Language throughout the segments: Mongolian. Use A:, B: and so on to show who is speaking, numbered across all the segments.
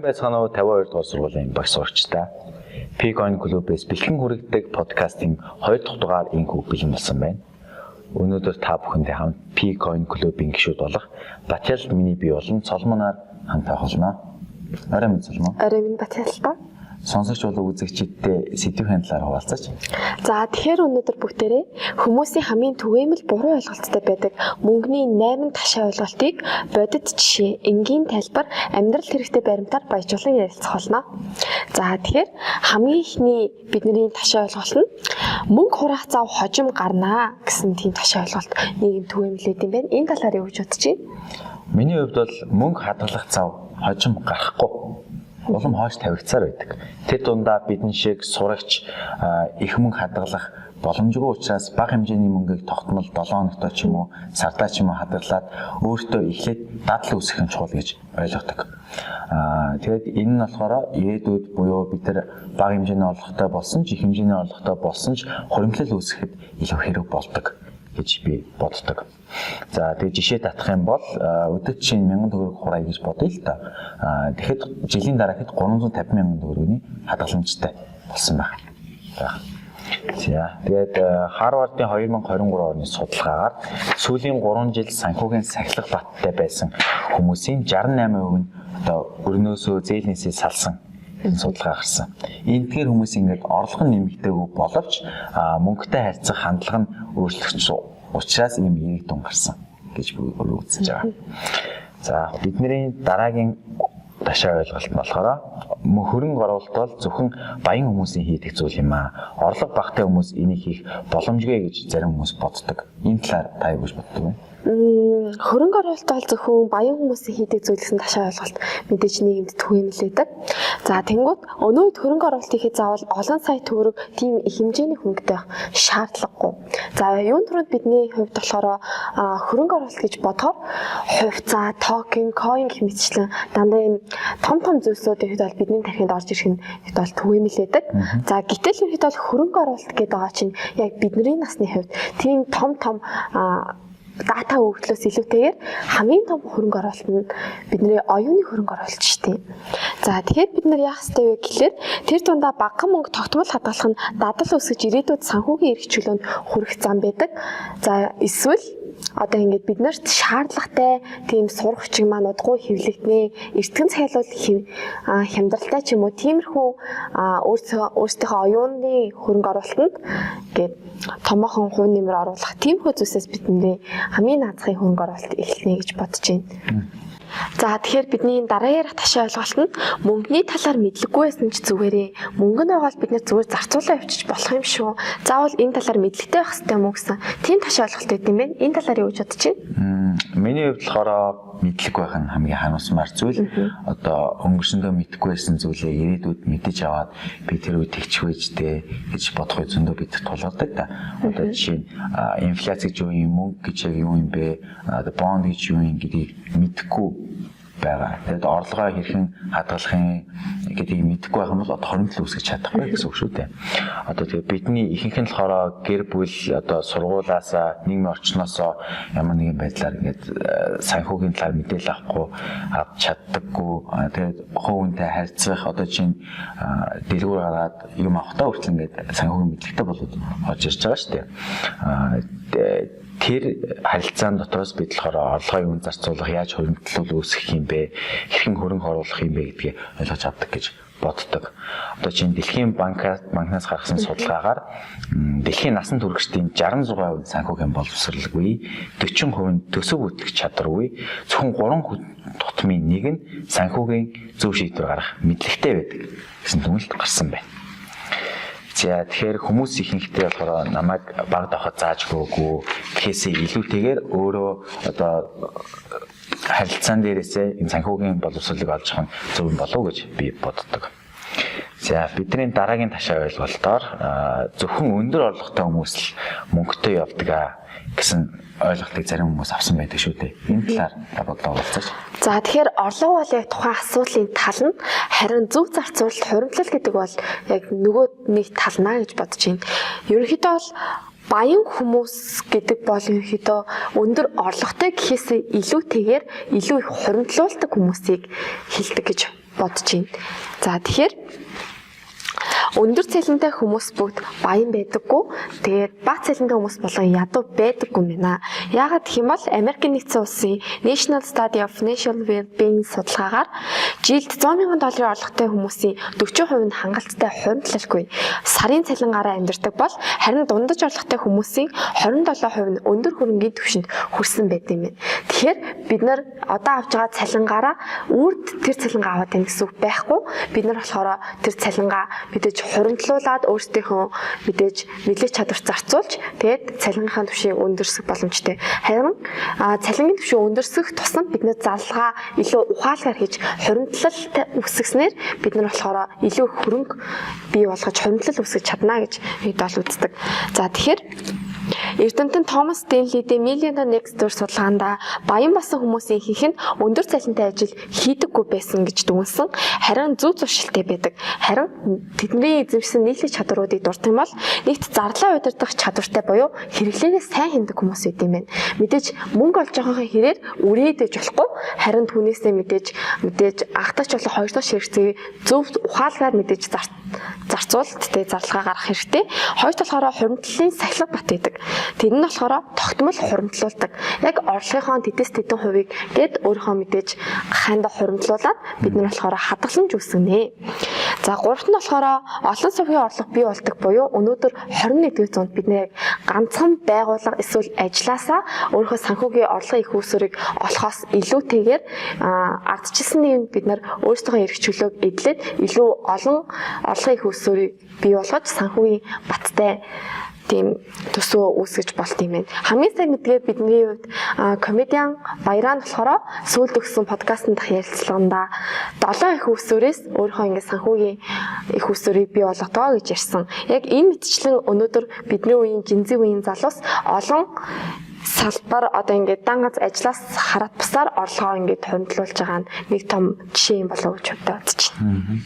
A: байцгаана уу 52 дугаар сургуулийн багш сурагчтай. P-Coin Club-ээс бэлтгэн хүргэдэг подкастын 2 дахь дугаар инхүү бэлэн болсон байна. Өнөөдөр та бүхэндээ хамт P-Coin Club-ийн гишүүд болох Батял миний бие болон Соломоноор хамтаа холно. Орой минь Соломон.
B: Орой минь Батял та.
A: Сонсогч болон үзэгчидтэй сэдвийн талаар хуваалцаач.
B: За тэгэхээр өнөөдөр бүгдээрээ хүмүүсийн хамгийн түгээмэл буруу ойлголттой байдаг мөнгөний 8 ташаа ойлголтыг бодит жишээ, энгийн тайлбар, амьдрал хэрэгтэй баримтаар баяжуулан ярилцах болно. За тэгэхээр хамгийн ихний бидний ташаа ойлголт нь мөнгө хураах зав хожим гарнаа гэсэн тийм ташаа ойлголт нийгэм түгээмэл гэдэг юм байна. Энэ талаар юу гэж бодож байна?
A: Миний хувьд бол мөнгө хадгалах зав хожим гарахгүй. Улам хойш тавигдсаар байдаг. Тэр дундаа бидэн шиг сурагч их мөнгө хадгалах боломжгүй учраас бага хэмжээний мөнгийг тогтмол 7 хоногтой ч юм уу сардаа ч юм уу хадгалаад өөртөө эхлээд дадал үүсгэх нь чухал гэж ойлгодог. Тэгээд энэ нь болохоор ирээдүйд буюу бид нар бага хэмжээний орлоготой болсон ч их хэмжээний орлоготой болсон ч хуримтлал үүсгэхэд илүү хэрэг болдог гэж би боддог. За тэгээд жишээ татах юм бол өдөрт чинь 1000 төгрөг хурая гэж бодъё л да. Тэгэхэд жилийн дараахэд 350,000 төгрөгийн хадгаламжтай болсон байна. За тэгээд Харвардын 2023 оны судалгаагаар сүүлийн 3 жил санхүүгийн сахилах баттай байсан хүмүүсийн 68% нь одоо өрнөөсөө зээлнээсээ салсан судалгаа гарсан. Эндгээр хүмүүс ингээд орлого нь нэмэгдээгүй боловч мөнгөтэй харьцах хандлага нь өөрчлөгдсөн учраас ийм эерэг тун гарсан гэж би үзэж байгаа. За бидний дараагийн ташаа ойлголт нь болохоор хөрөнгө оруулалт бол зөвхөн баян хүмүүсийн хийдэг зүйл юм аа. Орлого багтай хүмүүс энийг хийх боломжгүй гэж зарим хүмүүс боддог. Энэ талаар та юу гэж боддог вэ?
B: Хөрөнгө оруулалт бол зөвхөн баян хүмүүсийн хийдэг зүйл гэсэн ташаа ойлголт мэдээж нийгэмд түгээмэлдэг. За тэнгууд өнөө үед хөрөнгө оруулалт хийхэд заавал олон сая төгрөг тийм их хэмжээний хөнгөтэй байх шаардлагагүй. За юун түрүүнд бидний хувьд болохоор хөрөнгө оруулалт гэж бодохоор хувьцаа, токен, coin гэх мэтчлэн дандаа ийм том зүйлсүүд ихэд бол бидний тархинд орж ирэх нь ихэд бол түгээмэлдэг. За гэтэл ихэд бол хөрөнгө оруулалт гэдэг байгаа чинь яг бидний насны хувьд тийм том дата өгөгдлөөс илүүтэйгээр хамгийн том хөрөнгө оруулалт нь бидний оюуны хөрөнгө оруулалт шүү дээ. За тэгэхээр бид нар яах ёстой вэ гэхлээр тэр дундаа багахан мөнгө тогтмол хадгалах нь дадал үүсгэж ирээдүйд санхүүгийн эрх чөлөөнд хүрэх зам байдаг. За эсвэл одоо ингэж бид нарт шаардлагатай тийм сурах чиг мануудгүй хэвлэгднэ, эртгэн цайлуул хямдралтай ч юм уу тиймэрхүү өөрсдийнхөө оюуны хөрөнгө оруулалтанд гээд томоохон хувь нэмэр оруулах тиймэрхүү зүйлсээс бидний хамгийн наазахын хөрөнгө оруулалт эхэлнэ гэж бодож байна. За тэгэхээр бидний дараагийн ташаа ойлголт нь мөнгөний талаар мэдлэггүй байсан ч зүгээрээ мөнгө нь байгаа бол бид нэр зүгээр зарцуулаа явчих болох юм шүү. Заавал энэ талаар мэдлэгтэй байх хэрэгтэй юм уу гэсэн тийм ташаа ойлголт байт юм байна. Энэ талаар юу гэж бодож байна?
A: Миний хувьд болохоор мэдлэг байх нь хамгийн ханиусмаар зүйл. Одоо өнгөрсөндөө мэдэхгүй байсан зүйлээ ирээдүйд мэдэж аваад би тэр үе тэгчих байжтэй гэж бодох зөндөө бид тулгардаг да. Одоо жишээ нь инфляц гэж юу юм, мөнгө гэж яг юу юм бэ? Одоо бонд гэж юу юм гэдгийг мэдэхгүй байгаа. Тэгээд орлогоо хэрхэн хадгалахын гэдгийг мэдэхгүй байх юм бол одоо хоримтлал үүсгэж чадахгүй гэсэн үг шүү дээ. Одоо тэгээд бидний ихэнх нь болохоор гэр бүл одоо сургуулаасаа нийгмийн орчноосоо ямар нэгэн байдлаар ингээд санхүүгийн талаар мэдээлэл авахгүй авч чаддаггүй. Тэгээд хувьнтэй харьцах одоо чинь дэлгүүр гараад юм авахтаа хүртэл ингээд санхүүгийн мэдлэгтэй болоод орж ирж байгаа шүү дээ. Тэр харилцаан дотроос бид болохоор орлогын үн зарцуулах, яаж хөрөнгөлөл үүсгэх юм бэ, хэрхэн хөрөнгө оруулах юм бэ гэдгийг ойлгож авдаг гэж боддог. Одоо чинь Дэлхийн банкнаас гаргасан судалгаагаар дэлхийн насан туршидын 66% санхүүгийн боловсралгүй, 40% нь төсөв хөтлөх чадваргүй, зөвхөн 3 тутмын нэг нь санхүүгийн зөв шийдвэр гаргах мэдлэгтэй байдаг гэсэн дүгнэлт гарсан байна. За тэгэхээр хүмүүс ихэнхдээ болохоор намайг баг давхад зааж өгөөгүй гэхээсээ илүүтэйгээр өөрөө одоо харилцаан дээрээсээ энэ санхүүгийн боловсролыг олж авах нь зөв болов уу гэж би боддог. За бидний дараагийн ташаа ойлголтоор зөвхөн өндөр орлоготой хүмүүс л мөнгөтэй явдаг гэсэн ойлголтыг зарим хүмүүс авсан байдаг шүү дээ. Энэ талаар та бодлоо уулзаач.
B: За тэгэхээр орлого бол яг тухайн асуудлын тал нь харин зөв зарцуулалт хуримтлал гэдэг бол яг нөгөө нэг тал наа гэж бодож байна. Ерөнхийдөө бол баян хүмүүс гэдэг бол ерөнхийдөө өндөр орлоготой гэхээсээ илүүтэйгээр илүү их хуримтлуулдаг хүмүүсийг хэлдэг гэж бодож байна. За тэгэхээр өндөр цалинтай хүмүүс бүгд баян байдаггүй. Тэгээд бага цалинтай хүмүүс болон ядуу байдаггүй юм байна. Яагаад гэх юм бол Америкийн нэгдсэн улсын National Study of Financial Well-being судалгаагаар жилд $100,000 орлоготой хүмүүсийн 40% нь хангалттай хуримтлалгүй сарын цалингаараа амьдардаг бол харин дундаж орлоготой хүмүүсийн 27% нь өндөр хөрөнгийн түвшинд хүрсэн байдаг юм байна. Тэгэхээр бид нар одоо авч байгаа цалингаараа үрд тэр цалингаа аваад тань гэсэн үг байхгүй. Бид нар болохоор тэр цалингаа мэдээж хуримтлуулад өөрсдийнхөө мэдээж мэдлэг чадвар зарцуулж тэгээд цалингийнхаа түвшийг өндөрсөх боломжтой. Харин цалингийн түвшийг өндөрсөх тусам бид нэ зарлага илүү ухаалгаар хийж хуримтлалтай үсгэснээр бид нар болохоор илүү хөрөнгө бий болгож хуримтлал үсгэж чадна гэж бид бол үздэг. За тэгэхээр Эрдэмтэн Томас Денлидийн Millionaire Next Door судалгаанд баян болсон хүмүүсийн ихэнх нь өндөр цалинтай ажил хийдэггүй байсан гэж дүгнсэн. Харин зөв зуршилтай байдаг. Харин тэдний эзэмшсэн нийтлэг чадваруудыг дуртай бол нэгт зарлаа удирдах чадвартай буюу хэрэглээгээ сайн хяндаг хүмүүс байд юм байна. Мэдээж мөнгө олж байгаагийн хэрээр үрээдэж болохгүй. Харин түүнээсээ мэдээж анхдагч болох хоёр дахь хэрэгцээг зөв ухаалгаар мэдээж зарцуулалт тэ зарлага гаргах хэрэгтэй. Хоёр талаараа хуримтлалын сахилга бат байдаг. Тэр нь болохоор тогтмол хуримтлуулдаг. Яг орлогынхоо тэтэс тэдэн хувийг гээд өөрийнхөө мэдээж ханд хуримтлуулад бид нар болохоор хадгаламж үүсгэнэ. За гуравт нь болохоор олон сувгийн орлого бий болдог буюу өнөөдөр 21-р зуунд бид нэр ганцхан байгууллага эсвэл ажилласаа өөрийнхөө санхүүгийн орлогын их үүсвэрийг олохоос илүүтэйгээр ардчилсан юм бид нар өөрсдийнхөө эрх чөлөөг эдлээд илүү олон орлогын их үүсвэрийг бий болгож санхүүгийн баттай тийм төсөө үүсгэж болт юм байна. Хамгийн сайн мэдгээд бидний хувьд комедиан Баяраа нь болохоор сүүлд өгсөн подкастын дах ярилцлаганда 7 их үүсвэрээс өөрийнхөө ингэ санхүүгийн их үүсвэрийг бий болгодгоо гэж ярьсан. Яг энэ мэтчлэн өнөөдөр бидний үеийн жинзээ үеийн залуус олон салбар одоо ингээд дангаз ажиллаас хараад бусаар орлогоо ингээд хөндлүүлж байгаа нэг том жишээ юм болов уу гэж бодож байна.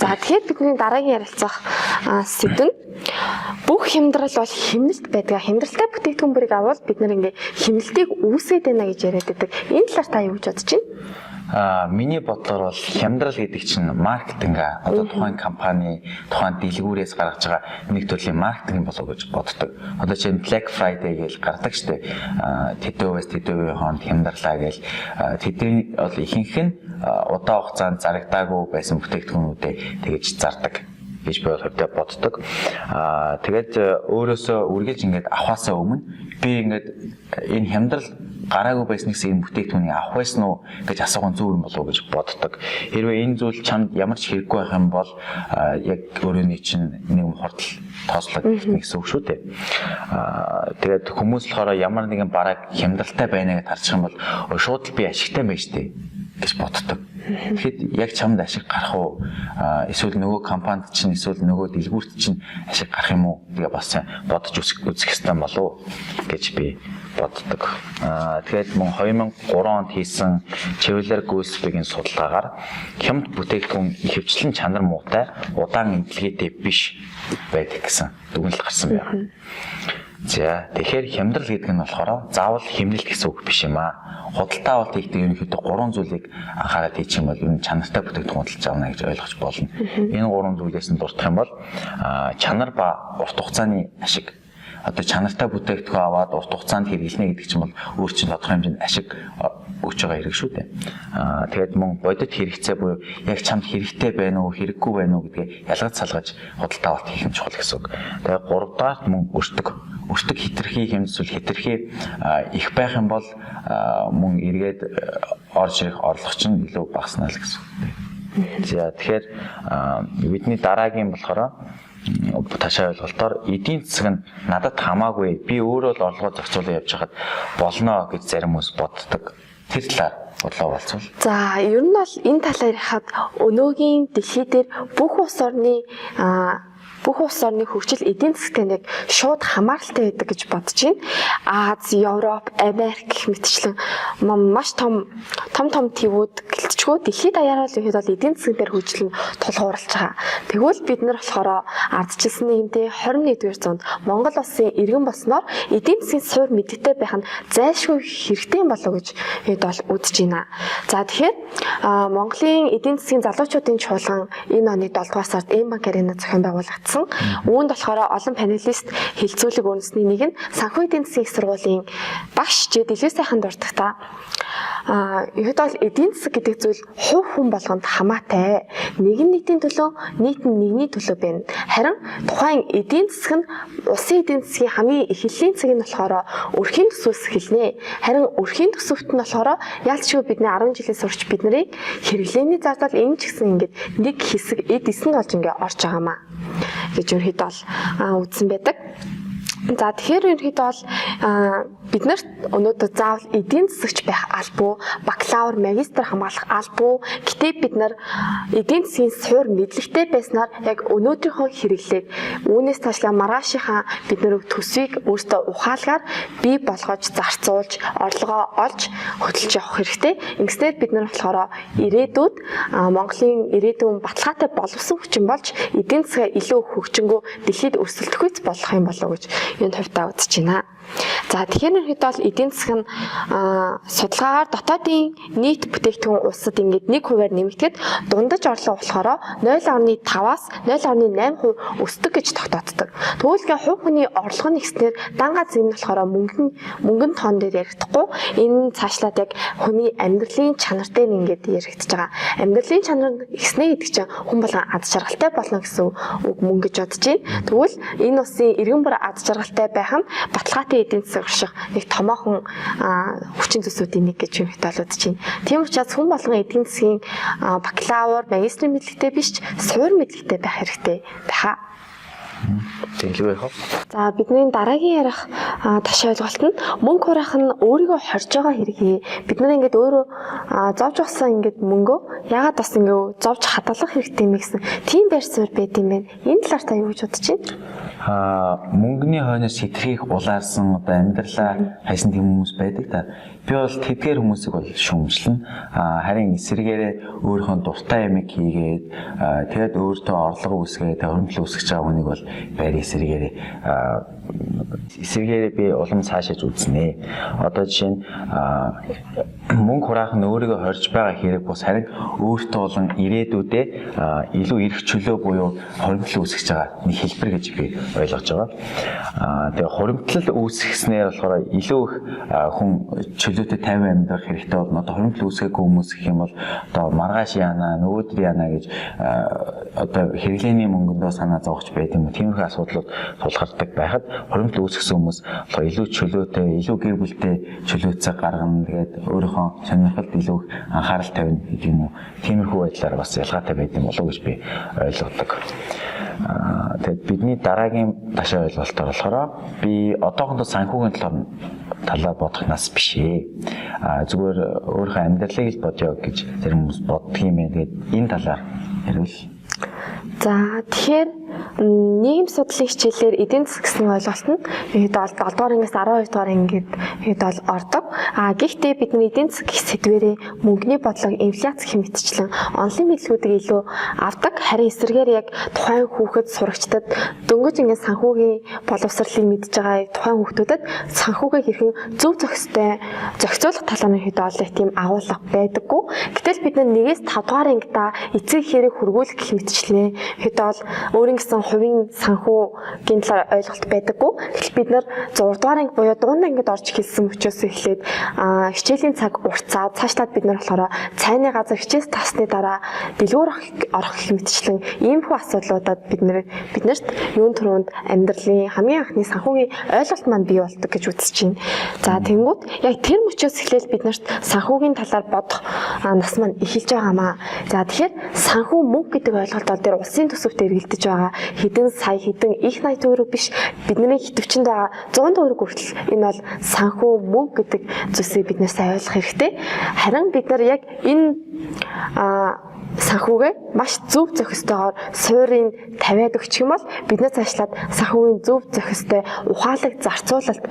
B: За тэгэхээр бидний дараагийн ярилцах сэдв нь бүх хямдрал бол хэмнэлт байдаг. Хямдралтай бүтээгдэхүүн бүрийг авал бид нэр ингээд хэмнэлтийг үүсгэж байна гэж яриад байдаг. Энэ талаар та юу гэж бодож байна?
A: Миний бодлоор бол хямдрал гэдэг чинь маркетинг одоо тухайн компани тухайн дэлгүүрээс гаргаж байгаа нэг төрлийн маркетинг болов гэж боддог. Одоо чинь Black Friday гэж гардаг штеп. Тэдүүвээс тэдүүвийн хонд хямдрлаа гэж тэдний бол ихэнх нь удаан хугацаанд зарагдаагүй байсан бүтээгдэхүүнүүдээ тэгэж зардаг гэж би бол боддог. Тэгээд өөрөөсөө үргэлж ингээд авахаасаа өмнө би ингээд энэ хямдрал гараагүй байснаас энэ бүтээгдэхүүнийг авах байсан уу гэж асуух нь зөв юм болов уу гэж боддог. Хэрвээ энэ зүйл чамд ямар ч хэрэггүй байх юм бол яг өөрөөний чинь нэг хурдл тоослог гэсэн үг шүү дээ. Тэгээд хүмүүс болохоор ямар нэгэн бараг хямдралтай байна гэж харчих юм бол шууд л би ашигтай байж тээ гэж боддог. Тэгэхэд яг чамд ашиг гарах уу? Эсвэл нөгөө компанид чинь эсвэл нөгөө дэлгүүрт чинь ашиг гарах юм уу? Тэгээ бас бодож үзэх хэрэгтэй болов гэж би боддог. Тэгээд мөн 2003 онд хийсэн Chevrolet Gulfstream-ийн судалгаагаар хямд бүтээгдэхүүн ихэвчлэн чанар муутай, удаан имплигээтэй биш байдаг гэсэн дүгнэлт гарсан байна. За тэгэхээр хямдрал гэдэг нь болохоор заавал хэмнэлт гэсэн үг биш юм аа. Худалдаа авалт хийхдээ ерөнхийдөө 3 зүйлийг анхаарал хийчих юм бол энэ чанартай бүтээгдэхүүн худалдаж авна гэж ойлгож болно. Энэ 3 зүйлээс нь дурдах юм бол чанар ба урт хугацааны ашиг. Одоо чанартай бүтээгдэхүүн аваад урт хугацаанд хэрэглэнэ гэдэг чинь бол өөр чинь тодорхой хэмжээнд ашиг өгч байгаа хэрэг шүү дээ. Тэгээд мөн бодит хэрэгцээ буюу яг чамд хэрэгтэй байна уу, хэрэггүй байна уу гэдгээ ялгаж салгаж худалдаа авалт хийх нь чухал гэсэн үг. Тэгээд 3 дахь мөн өртөг хитрхи хэмжүүл хитрхи их байх юм бол мөн эргээд орж ирэх орлого чинь илүү багаснаа л гэсэн үг. За тэгэхээр бидний дараагийн болохоор ташаа ойлголтоор эдийн засаг нь надад хамаагүй би өөрөө л орлогоо зохицуулаад явж хахад болно гэж зарим хүмүүс боддог. Тэр талаар бодлоо болцвол.
B: За ер нь бол энэ талаар ярихад өнөөгийн дэлхий дээр бүх улс орны бүх улс орны хөгжил эдийн засгийн нэг шууд хамааралтай байдаг гэж бодож байна. Аз, Европ, Америк гэх мэтчлэн маш том твүүд гэлтчгөө дэлхийд даяараа л ихэд бол эдийн засгийн дээр хөгжил нь тулгуурлаж байгаа. Тэгвэл бид нар болохоор ардчилсан нийгэмдээ 21-р зуунд Монгол улсын иргэн болсноор эдийн засгийн суурь мэдтэй байх нь зайлшгүй хэрэгтэй юм болов гэж хэд бол үзэж байна. За тэгэхээр Монголын эдийн засгийн залуучуудын чуулган энэ оны 7 дугаар сард M-банк арена зохион байгуулагдсан. Үүнд болохоор олон панелист хэлцүүлэг өрнөсний нэг нь санхүү эдийн засгийн их сургуулийн багш Жид илүү сайхан дурдахта ихэд бол эдийн засаг гэдэг зүйл хувь хүн болгонд хамаатай. Нэгэн нийтийн төлөө, нийт нь нэгний төлөө байна. Харин тухайн эдийн засаг нь улсын эдийн засгийн хамгийн эхлэлийн цаг нь болохоор өрхийн төсвөөс эхэлнэ. Харин өрхийн төсөвт нь болохоор ялцгүй бидний 10 жилийн сурч бид нарыг хэрэглээний зардал энэ ч гэсэн ингээд нэг хэсэг эд эсэнд болж ингээд орж байгаамаа гэж ерөөд бол үзсэн байдаг. За тэгэхээр ерөөд бол биднэрт өнөөдөр заавал эдийн засагч байх албагүй, бакалавр, магистр хамгаалах албагүй. Гэтэ бид нар эдийн засгийн суурь мэдлэгтэй байснаар яг өнөөдрийнхөө хэрэглээг үүнээс цаашлаа маргаашийнхаа бидний төсвийг өөртөө ухаалгаар бий болгож, зарцуулж, орлогоо олж хөдөлж явах хэрэгтэй. Ингэснээр бид нар болохоор ирээдүйд Монголын ирээдүйн баталгаатай боловсон хүчин болж эдийн засгаа илүү хөгжингөө дэлхийд өрсөлдөхүйц болох юм болов гэж энэ хувьдаа үзэж байна. За тэгэхээр хэд бол эдийн засаг нь судалгаагаар дотоодын нийт бүтээгдэхүүн улсад ингээд 1%-аар нэмэгдэхэд дундаж орлого болохоор 0.5-аас 0.8% өсдөг гэж тогтооддог. Тэгвэл хувь хүний орлого нэгснээр дангаа зэм нь болохоор мөнгөн тоон дээр яригдахгүй. Энэ цаашлаад яг хүний амьдралын чанар дээр ингээд яригдж байгаа. Амьдралын чанар ихснэ гэдэг чинь хүн болгон аз жаргалтай болно гэсэн үг мөн гэж бодож байна. Тэгвэл энэ улсын иргэн бүр аз жаргалтай байх нь баталгаатай эдийн засаг орших нэг томоохон хүчин зүйлсүүдийн нэг гэж бодож байна. Тийм учраас хүн болгон эдийн засгийн бакалавр, магистрийн мэдлэгтэй биш, суурь мэдлэгтэй байх хэрэгтэй байхаа.
A: Тэглэв яах вэ?
B: За бидний дараагийн ярих таш ойлголт нь мөнгө хураах нь өөрийгөө хорж байгаа хэрэгээ. Бид нар ингээд өөрөө зовж авсан ингээд мөнгөө яагаад бас ингээд зовж хадгалах хэрэгтэй юм гэсэн тийм байр суурь байд юм байна. Энэ талаар та юу гэж бодож байна?
A: Мөнгөний хойноос хэтэрхийх улаарсан одоо амьдралаа хайсан тийм хүмүүс байдаг та. Би бол тэдгээр хүмүүсийг бол шүүмжлэн харин эсрэгээрээ өөрийнхөө дуртай юмыг хийгээд тэгээд өөртөө орлого үүсгээд хөрөнгө үүсгэж байгаа хүнийг бол байр эсрэгээрээ би улам цаашааж үзнэ. Одоо жишээ нь мөнгө хураах нь өөрийгөө хорж байгаа хэрэг бус харин өөртөө болон ирээдүйдээ илүү эрх чөлөө буюу хөрөнгө үүсгэж байгаа нэг хэлбэр гэж би ойлгож байгаа. Тэгээ хуримтлал үүсгэснээр болохоор илүү их хүн чөлөөтэй 50 амьдрах хэрэгтэй болно. Одоо хөрөнгө үүсгэхгүй хүмүүс гэх юм бол одоо маргааш яана, нөгөөдөр яана гэж одоо хэрэглээний мөнгөндөө санаа зовж байд юм уу. Тиймэрхүү асуудлууд тулгардаг байхад хөрөнгө үүсгэсэн хүмүүс болохоор илүү чөлөөтэй, илүү гэр бүлтэй чөлөө цаг гаргана. Тэгээд өөрийнхөө сонирхолд илүү анхаарал тавина гэдэг юм уу. Тиймэрхүү байдлаар бас ялгаатай байд юм болов уу гэж би ойлгодог. Тэгээд бидний дараагийн ташаа ойлголтоор болохоор би одоохондоо санхүүгийн талаар бодох нас биш ээ. Зүгээр өөрийнхөө амьдралыг л бодё гэж зарим хүмүүс боддог юм байна. Тэгээд энэ талаар ярил.
B: За тэгэхээр нийгэм судлалын хичээлээр эдийн засаг гэсэн ойлголт нь хэд бол 7 дугаар ангиас 12 дугаар ангид хэд бол ордог. Гэхдээ бидний эдийн засаг гэх сэдвэрээ мөнгөний бодлого, инфляц гэх мэтчлэн онлын мэдлгүүдийг илүү авдаг. Харин эсрэгээр яг тухайн хүүхэд сурагчдад дөнгөж ингээд санхүүгийн боловсролыг мэдж байгаа тухайн хүүхдүүдэд санхүүгээ хэрхэн зөв зохицуулах талаар хэд бол тийм агуулга байдаггүй. Гэтэл бид нэгээс 5 дугаар ангидаа эцэг хэрэг хөргүүлэх гэх мэтчлэн хэд бол өөрийн гэсэн хувийн санхүүгийн талаар ойлголт байдаггүй. Гэтэл бид нар 6 дугаар анги буюу дунд ангид орж эхэлсэн мөчөөс эхлээд хичээлийн цаг уртцаад цаашлаад бид нар болохоор цайны газар хичээс тасны дараа дэлгүүр орох гэх мэтчлэн иймэрхүү асуудлуудад биднэрт юун төрөнд амьдралын хамгийн анхны санхүүгийн ойлголт маань бий болдог гэж үзэж байна. За тэнгууд яг тэр мөчөөс эхлээд биднэрт санхүүгийн талаар бодох нас маань эхэлж байгаамаа. За тэгэхээр санхүү мөнгө гэдэг ойлголт бол тэр улсын төсөвт эргэлдэж байгаа хэдэн сая хэдэн их 80 төгрөг биш бидний хитвчэнд байгаа 100 төгрөг хүртэл энэ бол санхүү мөнгө гэдэг зүйлсийг бид нэр сайн ойлгох хэрэгтэй. Харин бид нар яг энэ санхүүгээ маш зөв зохистойгоор суурийг тавиад өгчих юм бол биднээс цаашлаад санхүүгийн зөв зохистой ухаалаг зарцуулалт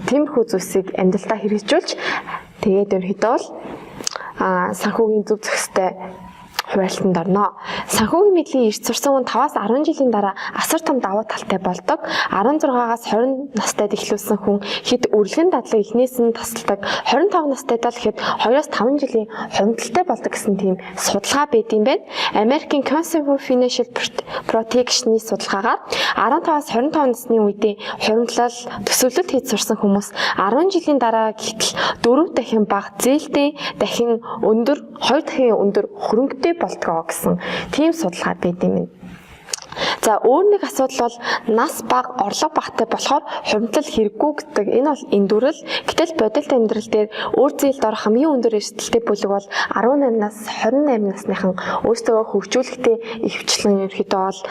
B: тиймэрхүү зүйлсийг амьдралдаа хэрэгжүүлж тэгээд ерөнхийдөө бол санхүүгийн зөв зохистой хуваарлтанд орно. Санхүүгийн мэдлийн эрс сурсан хүн 5-10 жилийн дараа асар том давуу талтай болдог. 16-аас 20 настайд эхлүүлсэн хүн хэд үргэлжлэн дадлаг эхнээс нь тасалдаг. 25 настайдаа л хэд 2-5 жилийн хуримтлалтай болдог гэсэн тийм судалгаа байд юм байна. Америкийн Consumer Financial Protection-ийн судалгаагаар 15-аас 25 насны үедээ хуримтлал төсөвлөлт хийж сурсан хүмүүс 10 жилийн дараа гэтэл 4 дахин бага зээлтэй дахин өндөр 2 дахин өндөр хөрөнгөтэй болтгоо гэсэн тийм судалгаа байд юм. За өөр нэг асуудал бол нас бага орлого багатай болохоор хуримтлал хэрэггүй гэдэг. Энэ бол эндүрэл. Гэтэл бодит амьдрал дээр өөр зээлд орох хамгийн өндөр эрсдэлтэй бүлэг бол 18-наас 28 насныхан өөрсдөө хөгжүүлэхдээ ихвчлэн ерөөхдөө бол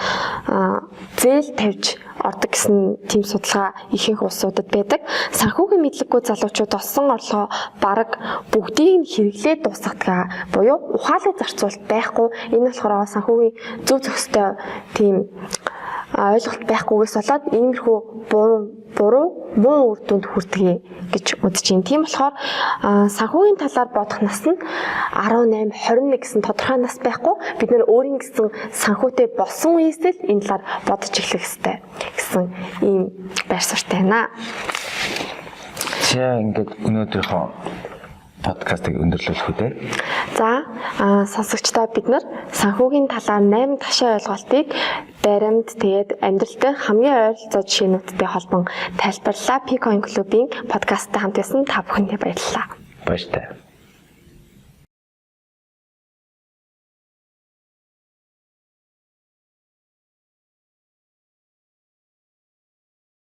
B: зээл тавьж ордог гэсэн тийм судалгаа ихэнх улсуудад байдаг. Санхүүгийн мэдлэггүй залуучууд олсон орлогоо бараг бүгдийг нь хэрэглээд дуусгадаг. Буюу ухаалаг зарцуулалт байхгүй. Энэ болохоор санхүүгийн зөв зохистой тийм ойлголт байхгүйгээс болоод иймэрхүү буруу муу үр дүнд хүрдэг гэж үзэж байна. Тийм болохоор санхүүгийн талаар бодох нас нь 18, 21 гэсэн тодорхой нас байхгүй. Бид нэр өөрийн гэсэн санхүүтэй болсон үеэс л энэ талаар бодож эхлэх хэрэгтэй гэсэн ийм байр суурьтай байна.
A: За ингээд өнөөдрийнхөө подкастыг өндөрлүүлэх үү?
B: За сонсогчдоо бид нар санхүүгийн талаар 8 ташаа ойлголтыг баримт тэгээд амьдралтай хамгийн ойролцоо жишээнүүдтэй холбон тайлбарлалаа. Picoin Club-ийн подкасттай хамт байсан та бүхэндээ баярлалаа.
A: Баярлалаа.